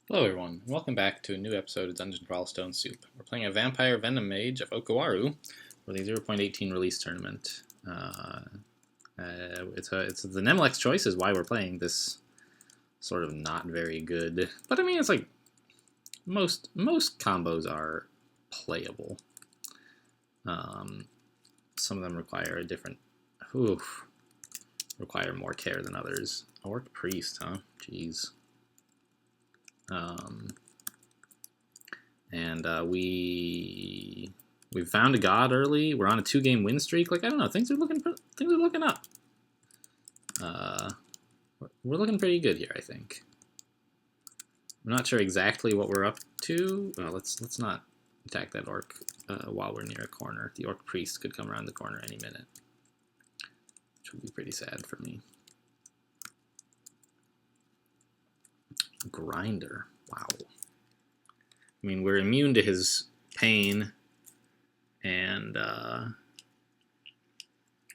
Hello everyone, and welcome back to a new episode of Dungeon Crawl Stone Soup. We're playing a Vampire Venom Mage of Okawaru for the 0.18 release tournament. It's the Nemlex choice is why we're playing this sort of not very good, but I mean it's like most combos are playable. Some of them require a different, require more care than others. Orc Priest, huh? Jeez. We found a god early. We're on a 2-game win streak. Like I don't know, things are looking up. We're looking pretty good here, I think. I'm not sure exactly what we're up to. Let's not attack that orc while we're near a corner. The orc priest could come around the corner any minute, which would be pretty sad for me. Grinder. Wow. I mean, we're immune to his pain and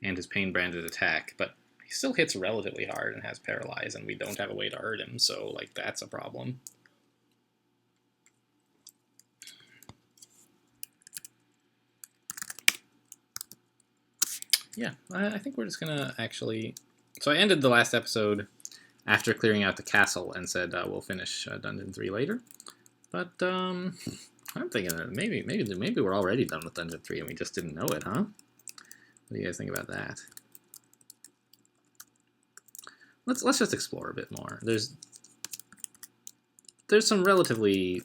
his pain-branded attack, but he still hits relatively hard and has paralyze, and we don't have a way to hurt him, so, like, that's a problem. Yeah, I think we're just gonna actually... So I ended the last episode after clearing out the castle and said we'll finish Dungeon 3 later. But I'm thinking that maybe we're already done with Dungeon 3 and we just didn't know it, huh? What do you guys think about that? Let's just explore a bit more. There's some relatively...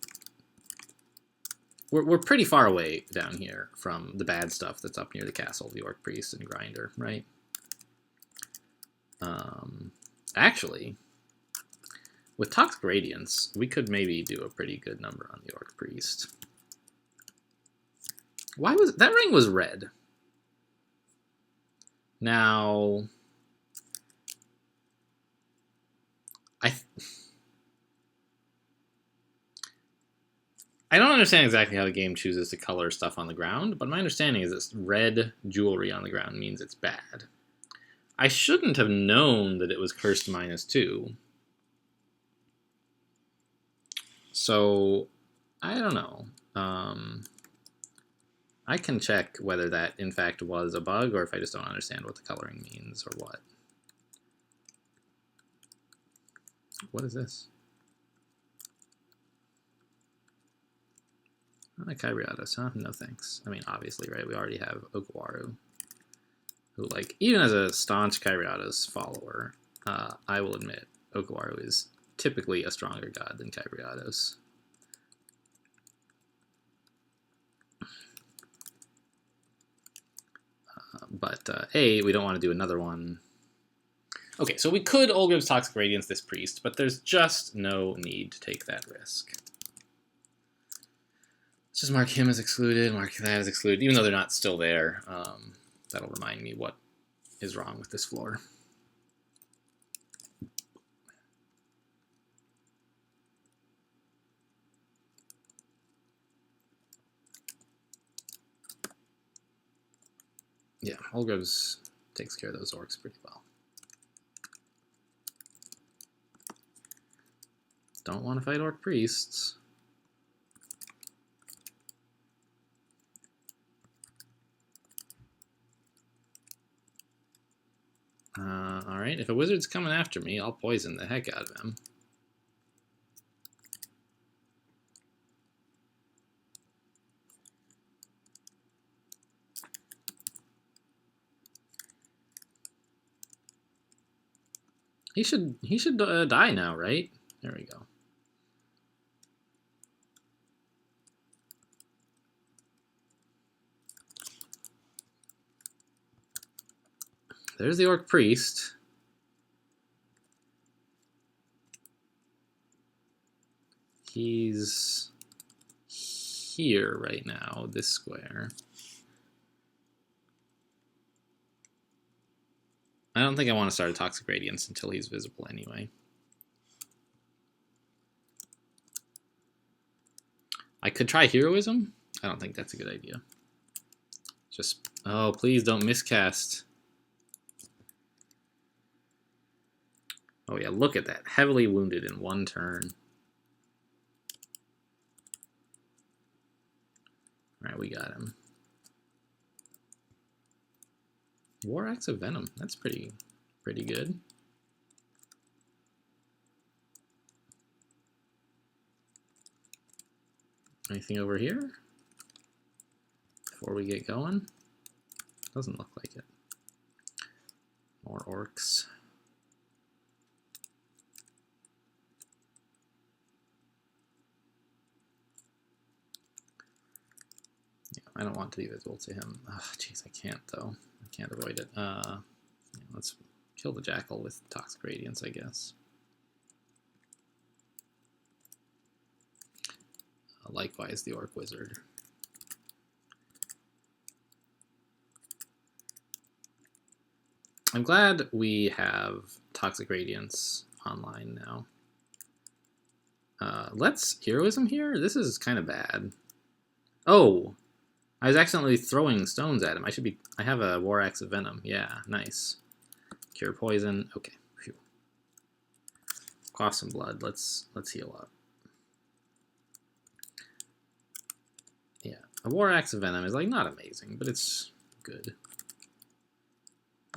We're pretty far away down here from the bad stuff that's up near the castle, the Orc Priest and Grinder, right? Actually, with Toxic Radiance, we could maybe do a pretty good number on the Orc Priest. Why was... That ring was red. Now... I don't understand exactly how the game chooses to color stuff on the ground, but my understanding is that red jewelry on the ground means it's bad. I shouldn't have known that it was cursed -2. So, I don't know. I can check whether that in fact was a bug or if I just don't understand what the coloring means or what. What is this? Kyriados, huh? No thanks. I mean, obviously, right? We already have Okawaru, who, like, even as a staunch Kyriados follower, I will admit Okawaru is typically a stronger god than Kyriados. But we don't want to do another one. Okay, so we could Olgrim's Toxic Radiance this priest, but there's just no need to take that risk. Let's just mark him as excluded, mark that as excluded, even though they're not still there. That'll remind me what is wrong with this floor. Yeah, Olgrim's takes care of those orcs pretty well. Don't want to fight orc priests. Alright, if a wizard's coming after me, I'll poison the heck out of him. He should die now, right? There we go. There's the Orc Priest. He's here right now, this square. I don't think I want to start a Toxic Radiance until he's visible anyway. I could try Heroism. I don't think that's a good idea. Just, oh, please don't miscast. Oh yeah, look at that. Heavily wounded in one turn. Alright, we got him. War Axe of Venom. That's pretty good. Anything over here? Before we get going? Doesn't look like it. More orcs. Yeah, I don't want to be visible to him. Oh, jeez, I can't though. I can't avoid it. Yeah, let's kill the jackal with toxic radiance, I guess. Likewise, the orc wizard. I'm glad we have toxic radiance online now. Let's heroism here. This is kind of bad. Oh, I was accidentally throwing stones at him. I have a War Axe of Venom. Yeah, nice. Cure poison. Okay. Phew. Cost some blood. Let's heal up. Yeah, a War Axe of Venom is like not amazing, but it's good.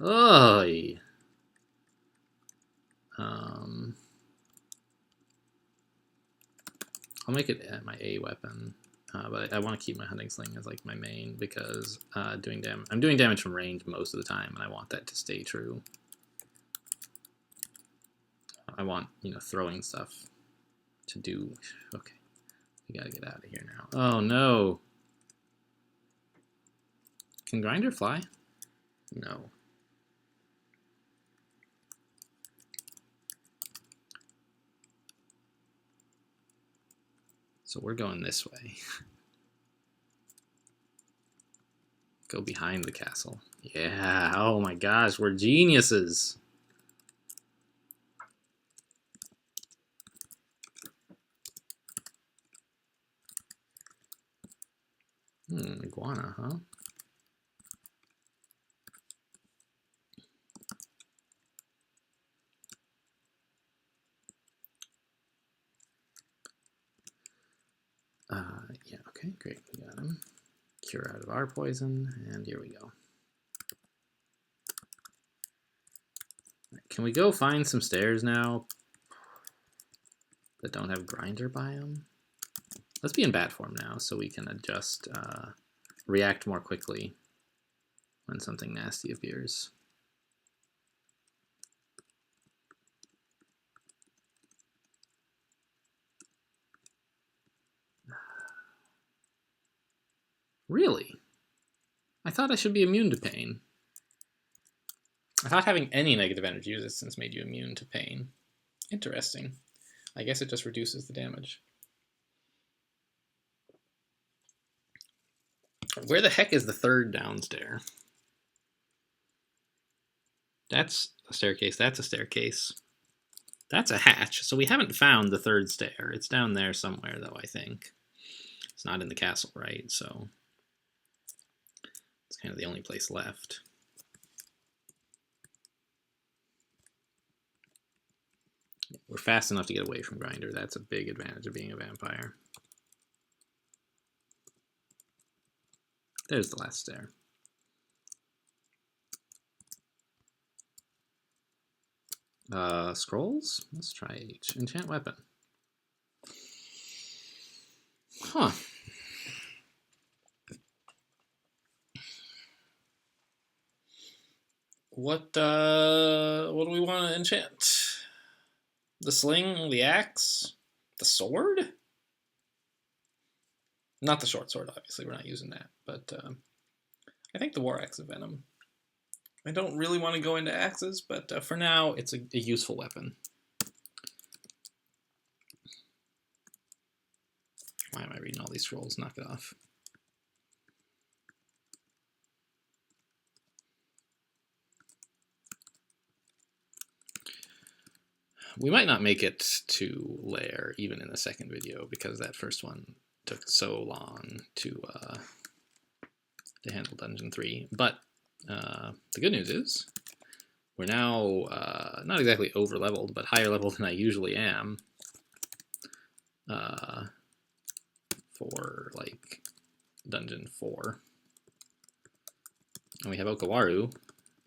Oy. I'll make it my A weapon, but I want to keep my hunting sling as like my main because I'm doing damage from range most of the time, and I want that to stay true. I want, you know, throwing stuff to do. Okay, we gotta get out of here now. Oh no! Can Grinder fly? No. So we're going this way. Go behind the castle. Yeah, oh my gosh, we're geniuses. Iguana, huh? Yeah, okay, great, we got him. Cure out of our poison, and here we go. Can we go find some stairs now that don't have Grinder by them? Let's be in bat form now so we can adjust, react more quickly when something nasty appears. Really? I thought I should be immune to pain. I thought having any negative energy resistance made you immune to pain. Interesting. I guess it just reduces the damage. Where the heck is the third downstairs? That's a staircase. That's a staircase. That's a hatch. So we haven't found the third stair. It's down there somewhere, though, I think. It's not in the castle, right? So it's kind of the only place left. We're fast enough to get away from Grinder. That's a big advantage of being a vampire. There's the last stair. Scrolls? Let's try each. Enchant weapon. Huh. What do we want to enchant? The sling, the axe, the sword? Not the short sword, obviously. We're not using that. But I think the War Axe of Venom. I don't really want to go into axes, but for now, it's a useful weapon. Why am I reading all these scrolls? Knock it off. We might not make it to Lair even in the second video because that first one took so long to handle Dungeon 3. But the good news is we're now not exactly over leveled, but higher level than I usually am for like Dungeon 4. And we have Okawaru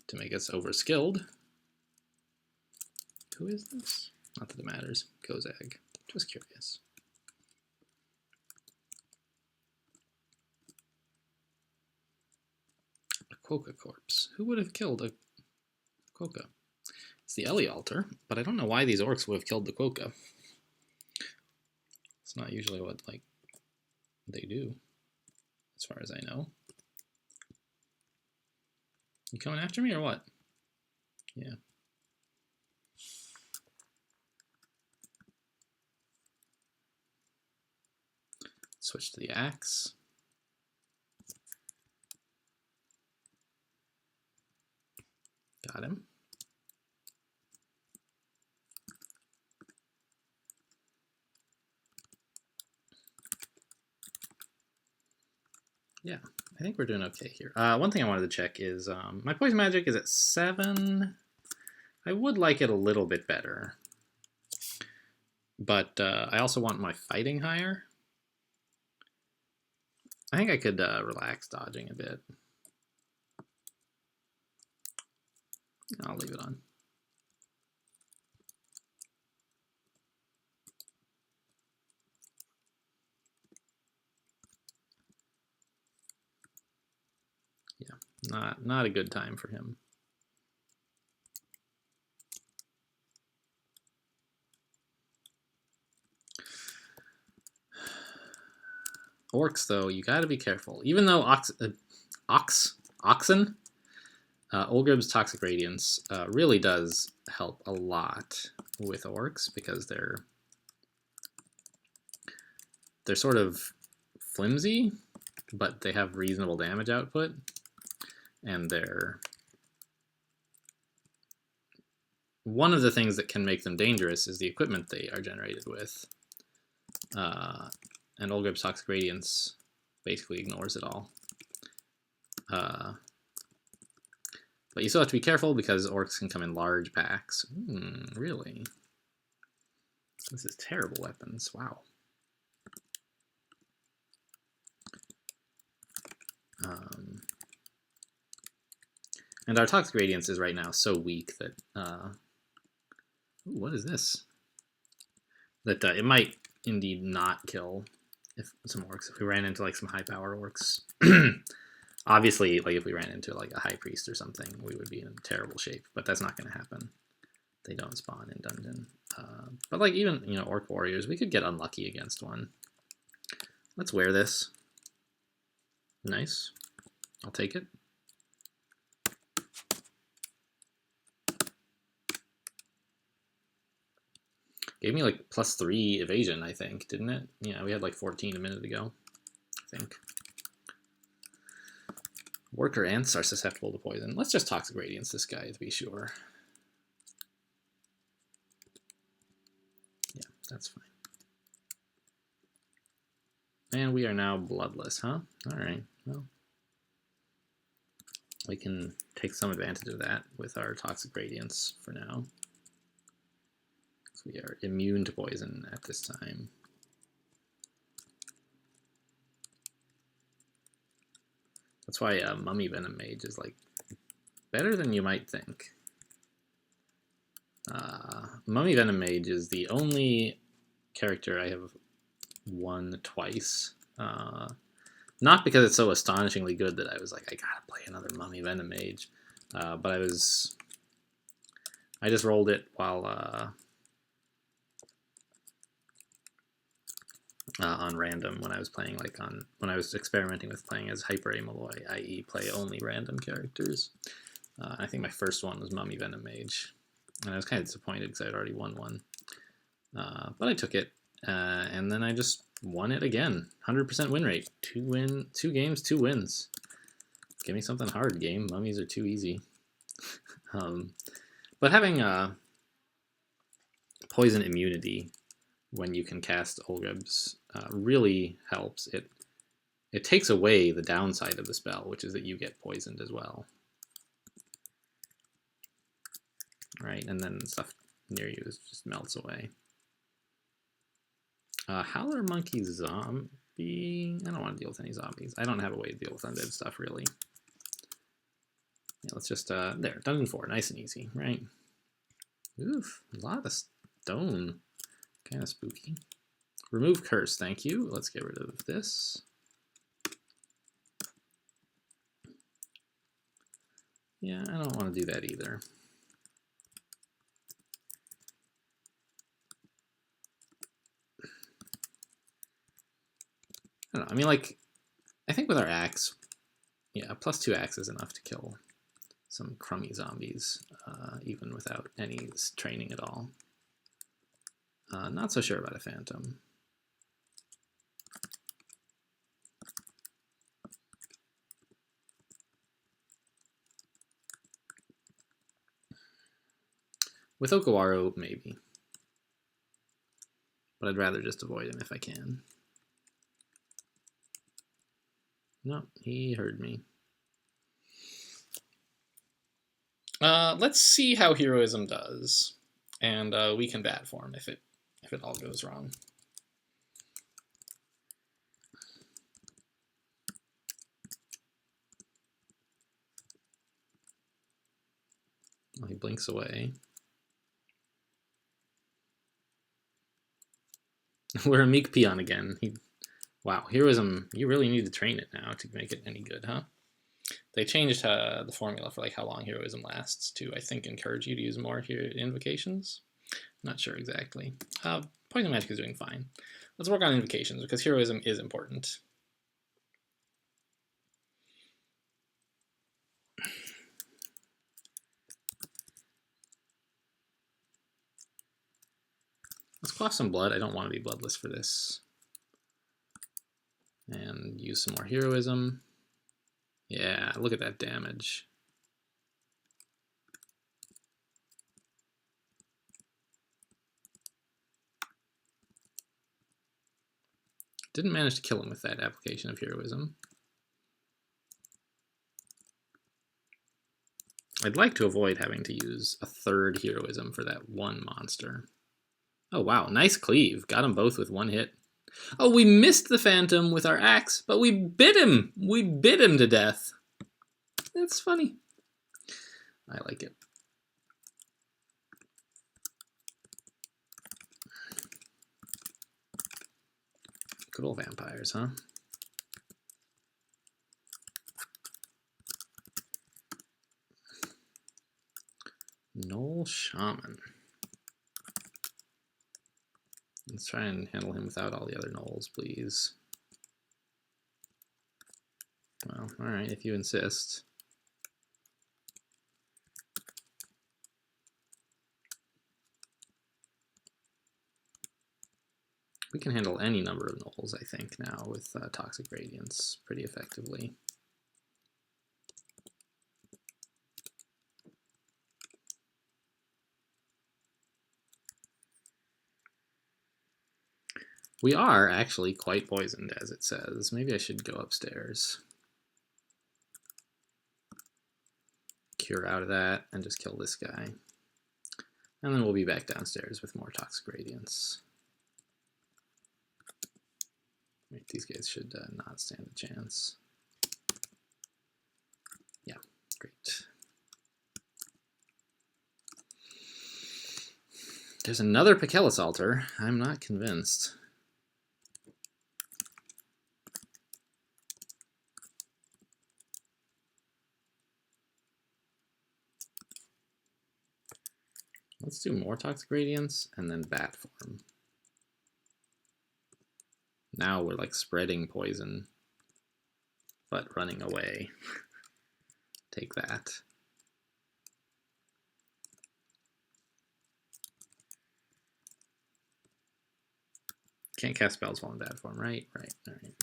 to make us overskilled. Who is this? Not that it matters. Kozag. Just curious. A Quokka corpse. Who would have killed a Quokka? It's the Ellie altar, but I don't know why these orcs would have killed the Quokka. It's not usually what they do, as far as I know. You coming after me or what? Yeah. Switch to the axe. Got him. Yeah, I think we're doing okay here. One thing I wanted to check is my poison magic is at 7. I would like it a little bit better, but I also want my fighting higher. I think I could relax dodging a bit. I'll leave it on. Yeah, not a good time for him. Orcs, though, you got to be careful. Even though Oxen, Olgrib's Toxic Radiance really does help a lot with orcs because they're sort of flimsy, but they have reasonable damage output, and they're one of the things that can make them dangerous is the equipment they are generated with. And Olgrib's Toxic Radiance basically ignores it all. But you still have to be careful because orcs can come in large packs. Really? This is terrible weapons. Wow. And our Toxic Radiance is right now so weak that... what is this? That it might indeed not kill some orcs if we ran into like some high power orcs. Obviously, like if we ran into like a high priest or something, we would be in terrible shape. But that's not going to happen. They don't spawn in dungeon. But like even orc warriors, we could get unlucky against one. Let's wear this. Nice. I'll take it. Gave me like +3 evasion, I think, didn't it? Yeah, we had like 14 a minute ago, I think. Worker ants are susceptible to poison. Let's just Toxic Radiance this guy to be sure. Yeah, that's fine. And we are now bloodless, huh? Alright, well. We can take some advantage of that with our Toxic Radiance for now. We are immune to poison at this time. That's why Mummy Venom Mage is like better than you might think. Mummy Venom Mage is the only character I have won twice. Not because it's so astonishingly good that I was like, I gotta play another Mummy Venom Mage. But I just rolled it while on random when I was playing when I was experimenting with playing as Hyper Amalloy, i.e. play only random characters. I think my first one was Mummy Venom Mage, and I was kind of disappointed because I had already won one. But I took it, and then I just won it again. 100% win rate. 2 games, 2 wins. Give me something hard, game. Mummies are too easy. But having poison immunity when you can cast Olgrib's really helps. It takes away the downside of the spell, which is that you get poisoned as well. Right, and then stuff near you just melts away. Howler Monkey Zombie be... I don't want to deal with any zombies. I don't have a way to deal with undead stuff, really. Yeah, let's just... there, Dungeon 4. Nice and easy, right? Oof, a lot of stone. Kind of spooky. Remove curse, thank you. Let's get rid of this. Yeah, I don't want to do that either. I don't know, I mean, like, I think with our axe, yeah, +2 axe is enough to kill some crummy zombies, even without any training at all. Not so sure about a phantom. With Okawaru, maybe. But I'd rather just avoid him if I can. No, he heard me. Let's see how heroism does, and we can bad form if it all goes wrong. Oh, he blinks away. We're a meek peon again. Wow, heroism, you really need to train it now to make it any good, huh? They changed the formula for like how long heroism lasts to, I think, encourage you to use more invocations. Not sure exactly. Poison magic is doing fine. Let's work on invocations because heroism is important. Let's quaff some blood. I don't want to be bloodless for this. And use some more heroism. Yeah, look at that damage. Didn't manage to kill him with that application of heroism. I'd like to avoid having to use a third heroism for that one monster. Oh wow, nice cleave. Got them both with one hit. Oh, we missed the phantom with our axe, but we bit him! We bit him to death. That's funny. I like it. Good old vampires, huh? Knoll Shaman. Let's try and handle him without all the other gnolls, please. Well, alright, if you insist. We can handle any number of gnolls, I think, now with Toxic Radiance pretty effectively. We are actually quite poisoned, as it says. Maybe I should go upstairs. Cure out of that and just kill this guy. And then we'll be back downstairs with more Toxic Radiance. Right, these guys should not stand a chance. Yeah, great. There's another Picellus altar. I'm not convinced. Let's do more Toxic Radiance and then Bat Form. Now we're like spreading poison, but running away. Take that. Can't cast spells while in Bat Form, right? Right, all right.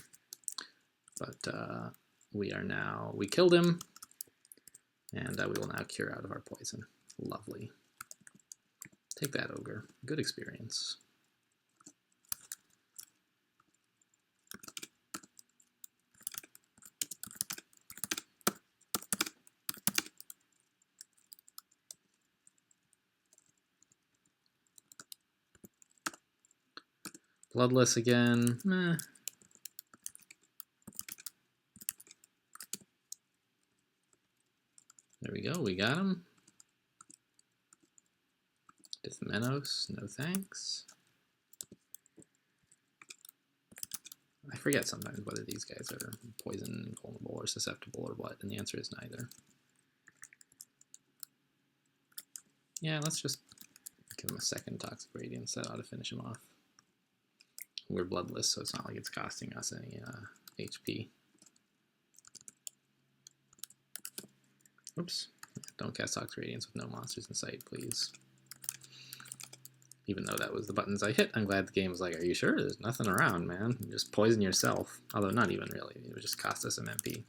But we killed him, and we will now cure out of our poison. Lovely. Take that, Ogre. Good experience. Bloodless again. Meh. go. We got him. Dithmenos, no thanks. I forget sometimes whether these guys are poison vulnerable or susceptible or what, and the answer is neither. Yeah, let's just give him a second Toxic Radiance. That ought to finish him off. We're bloodless, so it's not like it's costing us any HP. Oops. Don't cast Toxic Radiance with no monsters in sight, please. Even though that was the buttons I hit, I'm glad the game was like, are you sure? There's nothing around, man. You just poison yourself. Although not even really. It would just cost us some MP.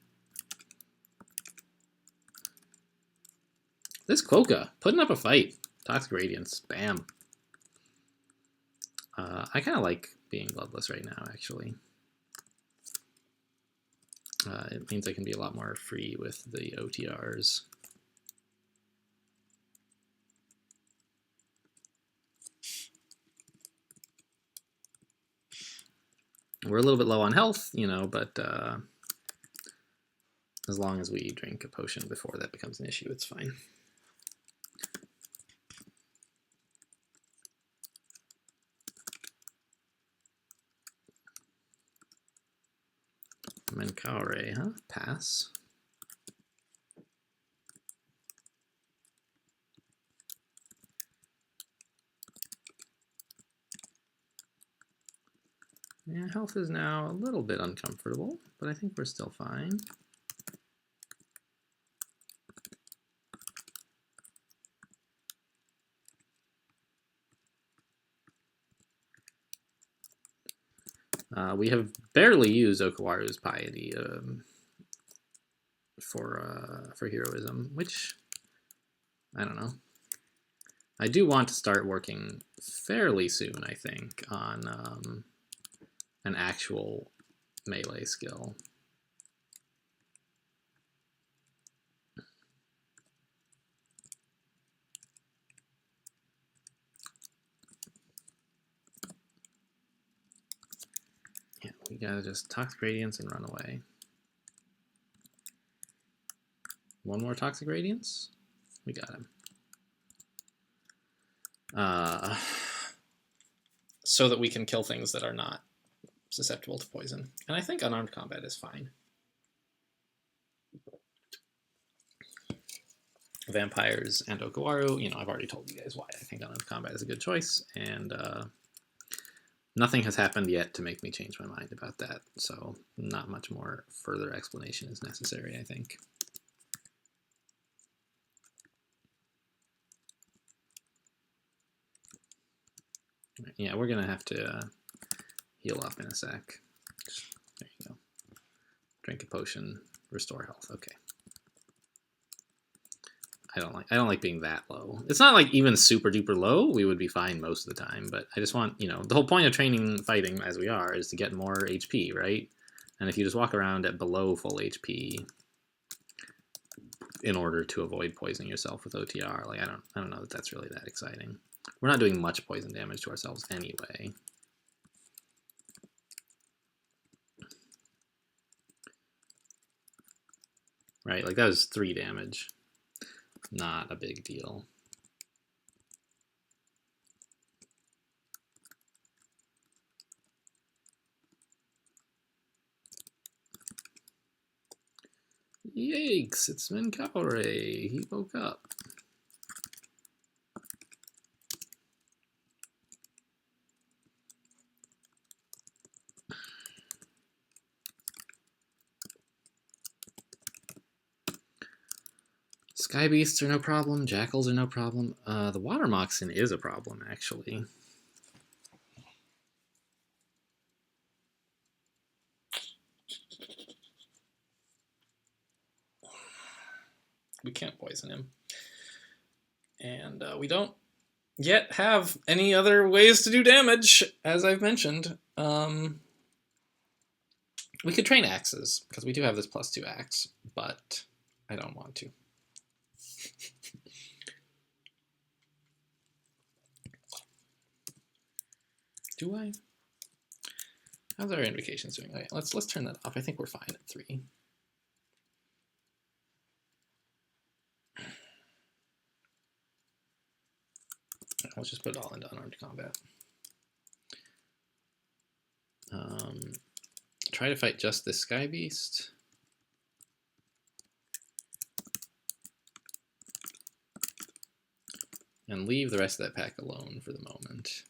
This Quokka, putting up a fight. Toxic Radiance, bam. I kind of like being bloodless right now, actually. It means I can be a lot more free with the OTRs. We're a little bit low on health, you know, but as long as we drink a potion before that becomes an issue, it's fine. Menkaure, huh? Pass. Yeah, health is now a little bit uncomfortable, but I think we're still fine. We have barely used Okawaru's Piety for heroism, which, I don't know. I do want to start working fairly soon, I think, on an actual melee skill. Yeah, we gotta just Toxic Radiance and run away. One more Toxic Radiance? We got him. So that we can kill things that are not susceptible to poison. And I think unarmed combat is fine. Vampires and Okawaru, you know, I've already told you guys why I think unarmed combat is a good choice, and nothing has happened yet to make me change my mind about that, so not much more further explanation is necessary, I think. Yeah, we're gonna have to heal up in a sec. There you go. Drink a potion, restore health. Okay. I don't like being that low. It's not like even super duper low. We would be fine most of the time, but I just want, you know, the whole point of training fighting as we are is to get more HP, right? And if you just walk around at below full HP in order to avoid poisoning yourself with OTR, like I don't know that that's really that exciting. We're not doing much poison damage to ourselves anyway. Right, like that was 3 damage. Not a big deal. Yikes, it's Menkaure. He woke up. Sky beasts are no problem. Jackals are no problem. The water moccasin is a problem, actually. We can't poison him. And we don't yet have any other ways to do damage, as I've mentioned. We could train axes, because we do have this +2 axe, but I don't want to. Do I? How's our invocations doing? Okay, let's turn that off. I think we're fine at 3. Let's just put it all into unarmed combat. Try to fight just this Sky Beast. And leave the rest of that pack alone for the moment.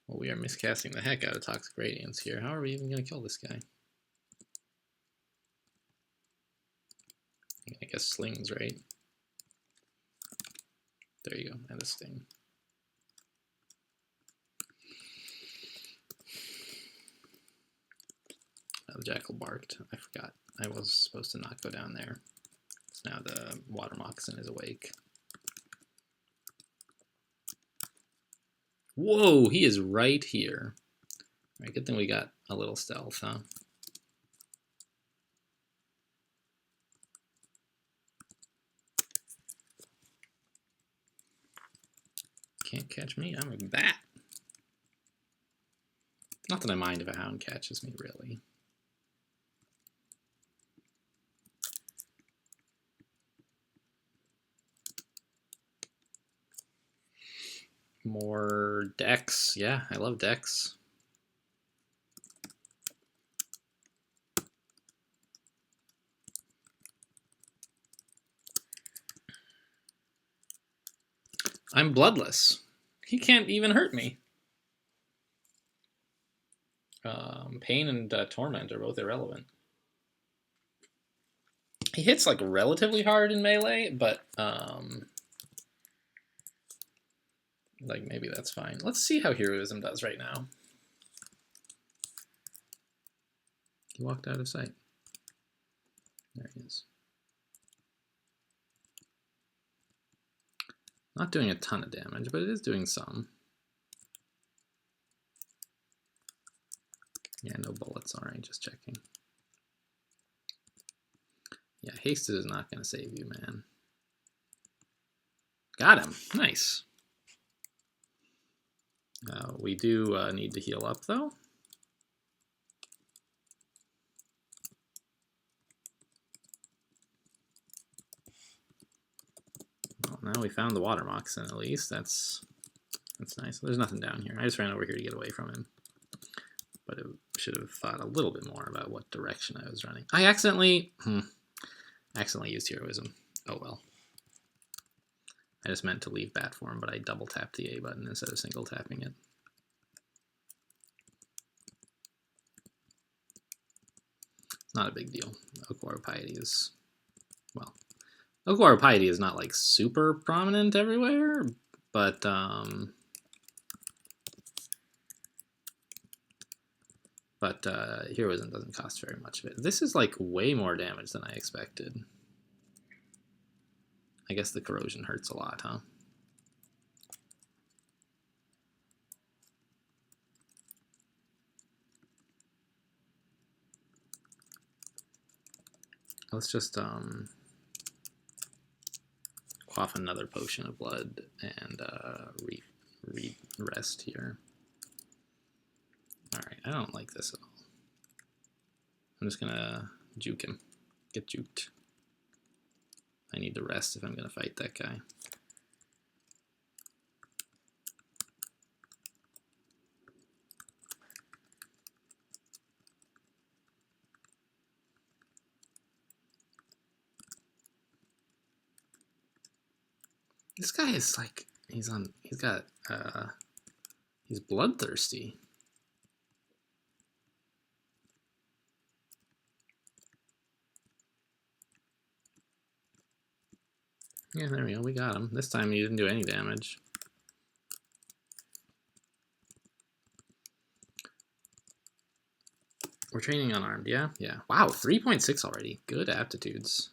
Well, we are miscasting the heck out of Toxic Radiance here. How are we even going to kill this guy? I guess slings, right? There you go, and a sting. The jackal barked. I forgot. I was supposed to not go down there. So now the water moccasin is awake. Whoa, he is right here. All right, good thing we got a little stealth, huh? Can't catch me, I'm a bat. Not that I mind if a hound catches me, really. More decks. Yeah, I love decks. I'm bloodless. He can't even hurt me. Pain and Torment are both irrelevant. He hits like relatively hard in melee, but like maybe that's fine. Let's see how Heroism does right now. He walked out of sight. There he is. Not doing a ton of damage, but it is doing some. Yeah, no bullets. All right, just checking. Yeah, hasted is not going to save you, man. Got him. Nice. We do need to heal up, though. Well, now we found the water moccasin, at least. That's nice. There's nothing down here. I just ran over here to get away from him. But it should have thought a little bit more about what direction I was running. I accidentally used Heroism. Oh well. I just meant to leave bat form, but I double tapped the A button instead of single tapping it. It's not a big deal. Okwaro Piety is, well, Okwaro Piety is not like super prominent everywhere, but Heroism doesn't cost very much of it. This is like way more damage than I expected. I guess the corrosion hurts a lot, huh? Let's just quaff another potion of blood and rest here. Alright, I don't like this at all. I'm just gonna juke him. Get juked. I need to rest if I'm gonna fight that guy. This guy is like, he's bloodthirsty. Yeah, there we go, we got him. This time he didn't do any damage. We're training unarmed, yeah? Yeah. Wow, 3.6 already. Good aptitudes.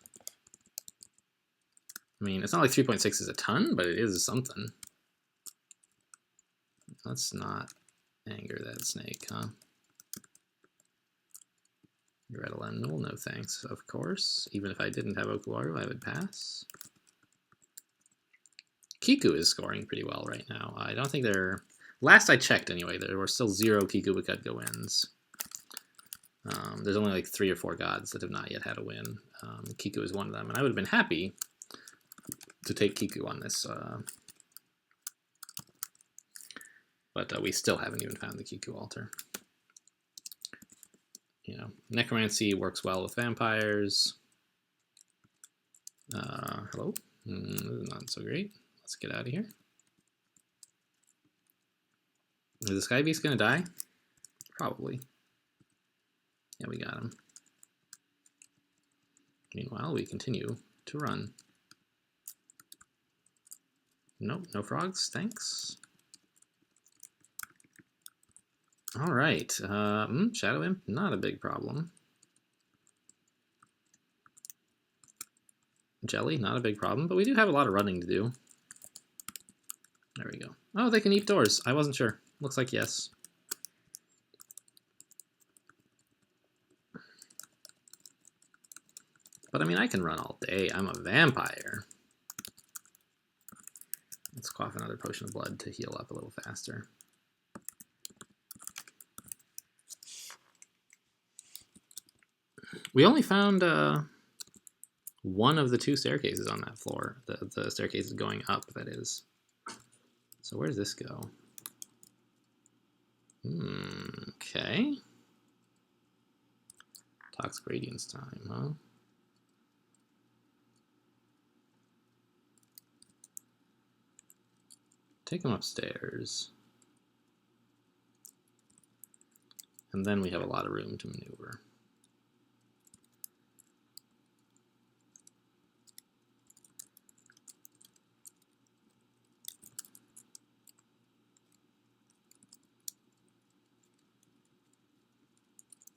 I mean, it's not like 3.6 is a ton, but it is something. Let's not anger that snake, huh? Red Elemental, no thanks, of course. Even if I didn't have Okuwaru, I would pass. Kiku is scoring pretty well right now. I don't think they're... Last I checked, anyway, there were still 0 Kiku Bakudga wins. There's only like 3 or 4 gods that have not yet had a win. Kiku is one of them, and I would have been happy to take Kiku on this, but we still haven't even found the Kiku altar. You know, necromancy works well with vampires. Hello? This is not so great. Let's get out of here. Is the Sky Beast gonna die? Probably. Yeah, we got him. Meanwhile, we continue to run. Nope, no frogs, thanks. Alright, Shadow Imp, not a big problem. Jelly, not a big problem, but we do have a lot of running to do. There we go. Oh, they can eat doors. I wasn't sure. Looks like yes. But I mean, I can run all day. I'm a vampire. Let's quaff another potion of blood to heal up a little faster. We only found one of the 2 staircases on that floor. The staircase is going up, that is. So where does this go? Okay. Toxic Radiance time, huh? Take him upstairs. And then we have a lot of room to maneuver.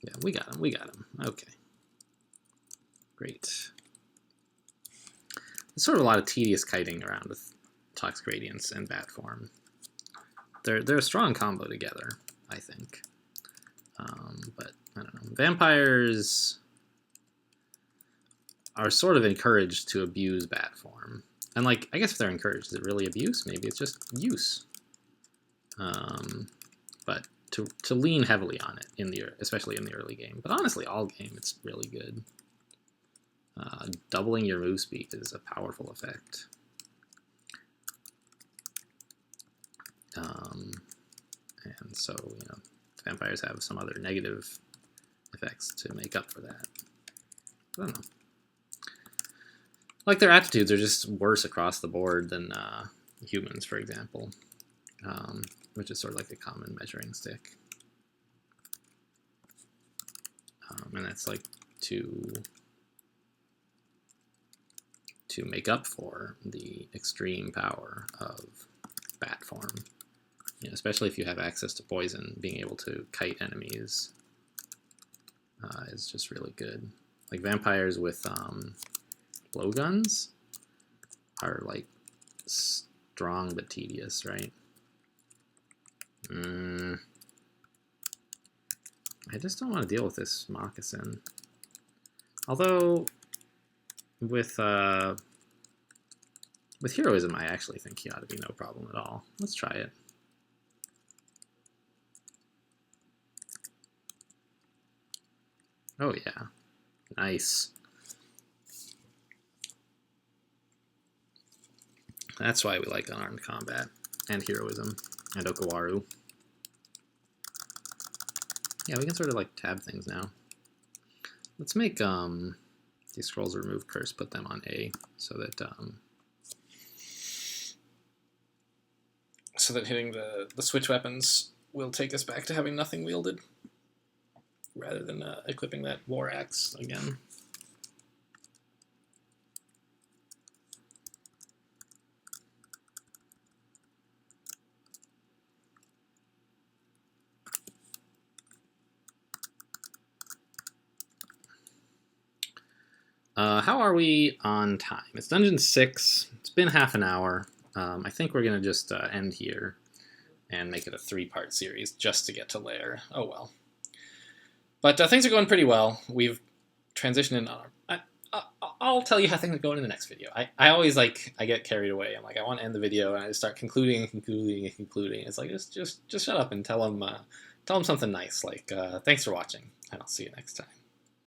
Yeah, we got him. Okay. Great. There's sort of a lot of tedious kiting around with Toxic Radiance and Bat Form. They're a strong combo together, I think. But, I don't know. Vampires are sort of encouraged to abuse Bat Form. And, like, I guess if they're encouraged, is it really abuse? Maybe it's just use. But to lean heavily on it, especially in the early game. But honestly, all game, it's really good. Doubling your move speed is a powerful effect. And so, you know, vampires have some other negative effects to make up for that. I don't know. Like, their aptitudes are just worse across the board than humans, for example. Which is sort of like a common measuring stick. And that's like to make up for the extreme power of Bat Form. You know, especially if you have access to poison, being able to kite enemies is just really good. Like, vampires with blowguns are like strong but tedious, right? I just don't want to deal with this moccasin. Although, with heroism, I actually think he ought to be no problem at all. Let's try it. Oh yeah, nice. That's why we like unarmed combat and heroism and Okawaru. Yeah, we can sort of like tab things now. Let's make these scrolls remove curse, put them on A, so that hitting the switch weapons will take us back to having nothing wielded, rather than equipping that war axe again. How are we on time? It's Dungeon 6. It's been half an hour. I think we're going to just end here and make it a 3-part series just to get to Lair. Oh well. But things are going pretty well. We've transitioned in I'll tell you how things are going in the next video. I always like, I get carried away. I'm like, I want to end the video, and I just start concluding and concluding and concluding. It's like, just shut up and tell them something nice, like, thanks for watching, and I'll see you next time.